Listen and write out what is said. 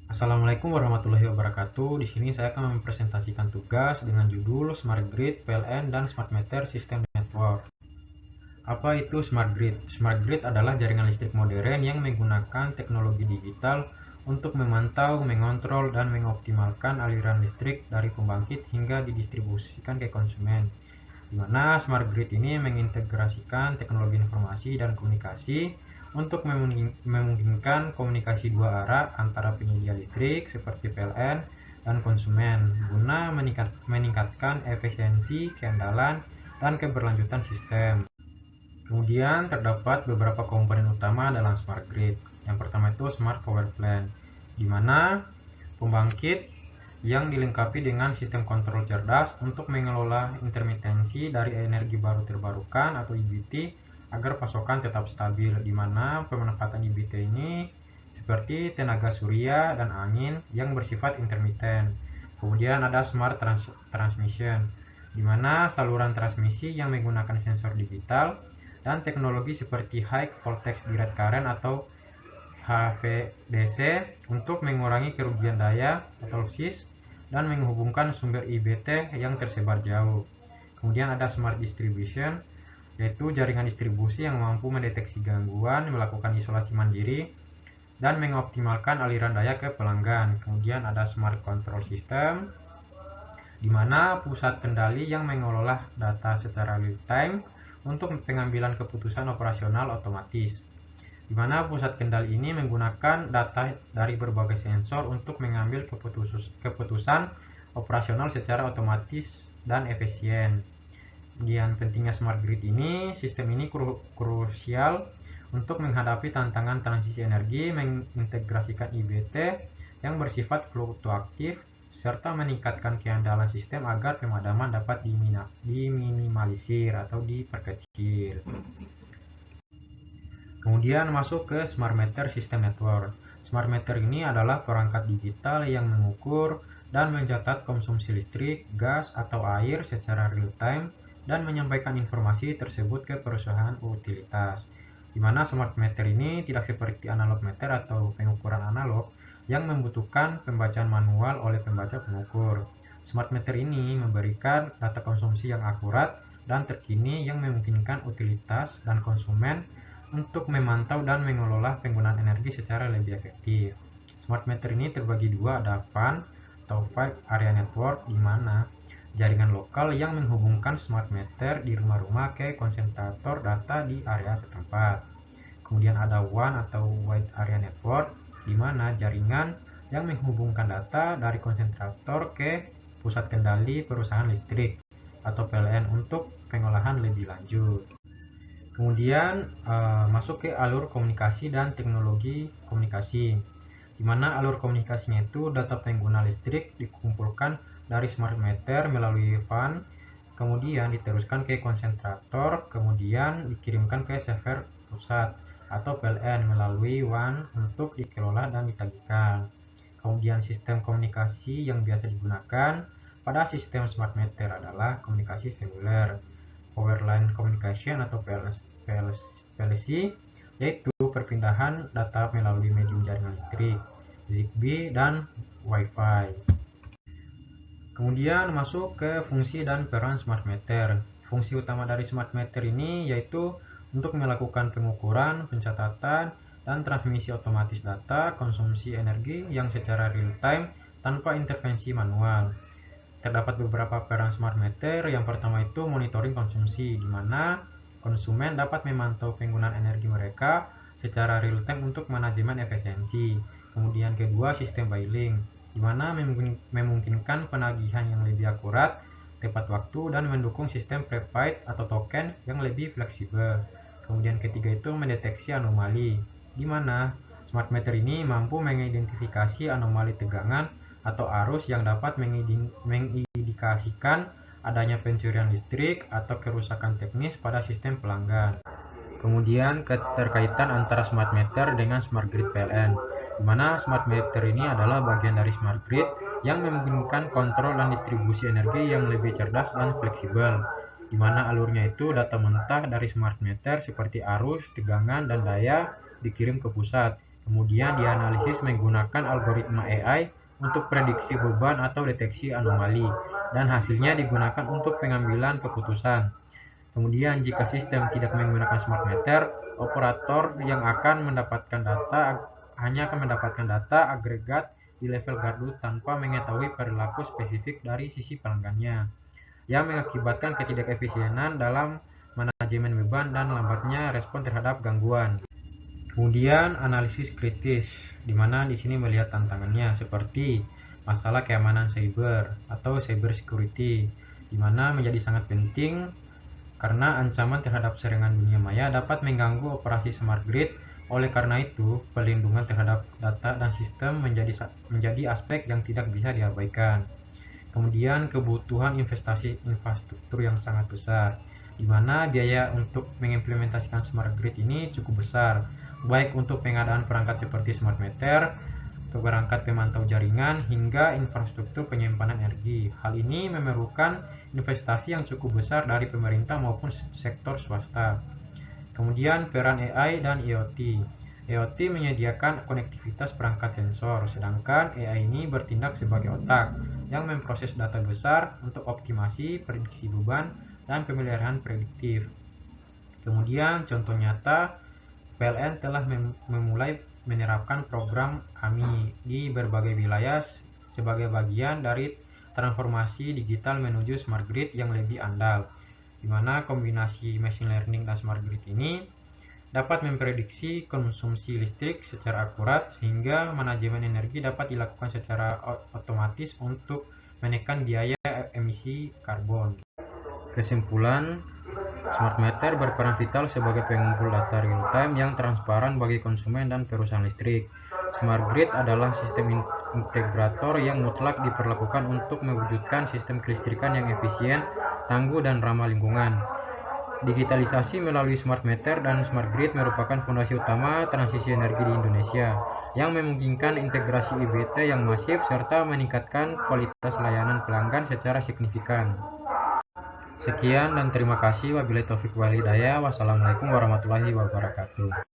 Assalamualaikum warahmatullahi wabarakatuh. Di sini saya akan mempresentasikan tugas dengan judul Smart Grid, PLN, dan Smart Meter System Network. Apa itu Smart Grid? Smart Grid adalah jaringan listrik modern yang menggunakan teknologi digital untuk memantau, mengontrol, dan mengoptimalkan aliran listrik dari pembangkit hingga didistribusikan ke konsumen. Di mana Smart Grid ini mengintegrasikan teknologi informasi dan komunikasi untuk memungkinkan komunikasi dua arah antara penyedia listrik seperti PLN dan konsumen guna meningkatkan efisiensi, keandalan, dan keberlanjutan sistem. Kemudian terdapat beberapa komponen utama dalam Smart Grid. Yang pertama itu Smart Power Plant, di mana pembangkit yang dilengkapi dengan sistem kontrol cerdas untuk mengelola intermitensi dari energi baru terbarukan atau IBT agar pasokan tetap stabil, di mana pemanfaatan IBT ini seperti tenaga surya dan angin yang bersifat intermiten. Kemudian ada Smart Transmission, di mana saluran transmisi yang menggunakan sensor digital dan teknologi seperti High Voltage Direct Current atau HVDC untuk mengurangi kerugian daya atau losses dan menghubungkan sumber IBT yang tersebar jauh. Kemudian ada Smart Distribution, yaitu jaringan distribusi yang mampu mendeteksi gangguan, melakukan isolasi mandiri, dan mengoptimalkan aliran daya ke pelanggan. Kemudian ada Smart Control System, di mana pusat kendali yang mengelola data secara real time untuk pengambilan keputusan operasional otomatis, di mana pusat kendali ini menggunakan data dari berbagai sensor untuk mengambil keputusan operasional secara otomatis dan efisien. Kemudian pentingnya Smart Grid ini, sistem ini krusial untuk menghadapi tantangan transisi energi, mengintegrasikan IBT yang bersifat fluktuatif, serta meningkatkan keandalan sistem agar pemadaman dapat diminimalisir atau diperkecil. Kemudian masuk ke Smart Meter System Network. Smart Meter ini adalah perangkat digital yang mengukur dan mencatat konsumsi listrik, gas, atau air secara real time dan menyampaikan informasi tersebut ke perusahaan utilitas. Di mana Smart Meter ini tidak seperti analog meter atau pengukuran analog yang membutuhkan pembacaan manual oleh pembaca pengukur. Smart Meter ini memberikan data konsumsi yang akurat dan terkini yang memungkinkan utilitas dan konsumen untuk memantau dan mengelola penggunaan energi secara lebih efektif. Smart Meter ini terbagi dua, ada WAN atau Wide Area Network, di mana jaringan lokal yang menghubungkan Smart Meter di rumah-rumah ke konsentrator data di area setempat. Kemudian ada WAN atau Wide Area Network, di mana jaringan yang menghubungkan data dari konsentrator ke pusat kendali perusahaan listrik atau PLN untuk pengolahan lebih lanjut. Kemudian masuk ke alur komunikasi dan teknologi komunikasi, di mana alur komunikasinya itu data pengguna listrik dikumpulkan dari Smart Meter melalui WAN, kemudian diteruskan ke konsentrator, kemudian dikirimkan ke server pusat atau PLN melalui WAN untuk dikelola dan ditagihkan. Kemudian sistem komunikasi yang biasa digunakan pada sistem Smart Meter adalah komunikasi seluler, Power Line Communication atau PLC, yaitu perpindahan data melalui medium jaringan listrik, Zigbee, dan Wi-Fi. Kemudian masuk ke fungsi dan peran Smart Meter. Fungsi utama dari Smart Meter ini yaitu untuk melakukan pengukuran, pencatatan, dan transmisi otomatis data konsumsi energi yang secara real time tanpa intervensi manual. Terdapat beberapa peran Smart Meter. Yang pertama itu monitoring konsumsi, di mana konsumen dapat memantau penggunaan energi mereka secara real time untuk manajemen efisiensi. Kemudian kedua, sistem billing, di mana memungkinkan penagihan yang lebih akurat, tepat waktu, dan mendukung sistem prepaid atau token yang lebih fleksibel. Kemudian ketiga itu mendeteksi anomali, di mana Smart Meter ini mampu mengidentifikasi anomali tegangan atau arus yang dapat mengindikasikan adanya pencurian listrik atau kerusakan teknis pada sistem pelanggan. Kemudian keterkaitan antara Smart Meter dengan Smart Grid PLN, di mana Smart Meter ini adalah bagian dari Smart Grid yang memungkinkan kontrol dan distribusi energi yang lebih cerdas dan fleksibel, di mana alurnya itu data mentah dari Smart Meter seperti arus, tegangan, dan daya dikirim ke pusat, Kemudian dianalisis menggunakan algoritma AI untuk prediksi beban atau deteksi anomali, dan hasilnya digunakan untuk pengambilan keputusan. Kemudian jika sistem tidak menggunakan smart meter, operator yang akan mendapatkan data hanya akan mendapatkan data agregat di level gardu tanpa mengetahui perilaku spesifik dari sisi pelanggannya, yang mengakibatkan ketidakefisienan dalam manajemen beban dan lambatnya respon terhadap gangguan. Kemudian analisis kritis, di mana di sini melihat tantangannya seperti masalah keamanan cyber atau cyber security, di mana menjadi sangat penting karena ancaman terhadap serangan dunia maya dapat mengganggu operasi smart grid. Oleh karena itu, perlindungan terhadap data dan sistem menjadi aspek yang tidak bisa diabaikan. Kemudian kebutuhan investasi infrastruktur yang sangat besar, di mana biaya untuk mengimplementasikan smart grid ini cukup besar, baik untuk pengadaan perangkat seperti smart meter, perangkat pemantau jaringan, hingga infrastruktur penyimpanan energi. Hal ini memerlukan investasi yang cukup besar dari pemerintah maupun sektor swasta. Kemudian peran AI dan IoT. IoT menyediakan konektivitas perangkat sensor, sedangkan AI ini bertindak sebagai otak yang memproses data besar untuk optimasi, prediksi beban, dan pemeliharaan prediktif. Kemudian contoh nyata, PLN telah memulai menerapkan program KAMI di berbagai wilayah sebagai bagian dari transformasi digital menuju smart grid yang lebih andal, di mana kombinasi machine learning dan smart grid ini dapat memprediksi konsumsi listrik secara akurat sehingga manajemen energi dapat dilakukan secara otomatis untuk menekan biaya emisi karbon. Kesimpulan, smart meter berperan vital sebagai pengumpul data real-time yang transparan bagi konsumen dan perusahaan listrik. Smart grid adalah sistem integrator yang mutlak diperlakukan untuk mewujudkan sistem kelistrikan yang efisien, tangguh, dan ramah lingkungan. Digitalisasi melalui smart meter dan smart grid merupakan fondasi utama transisi energi di Indonesia, yang memungkinkan integrasi IBT yang masif serta meningkatkan kualitas layanan pelanggan secara signifikan. Sekian dan terima kasih. Wabillahi taufiq wal hidayah. Wassalamualaikum warahmatullahi wabarakatuh.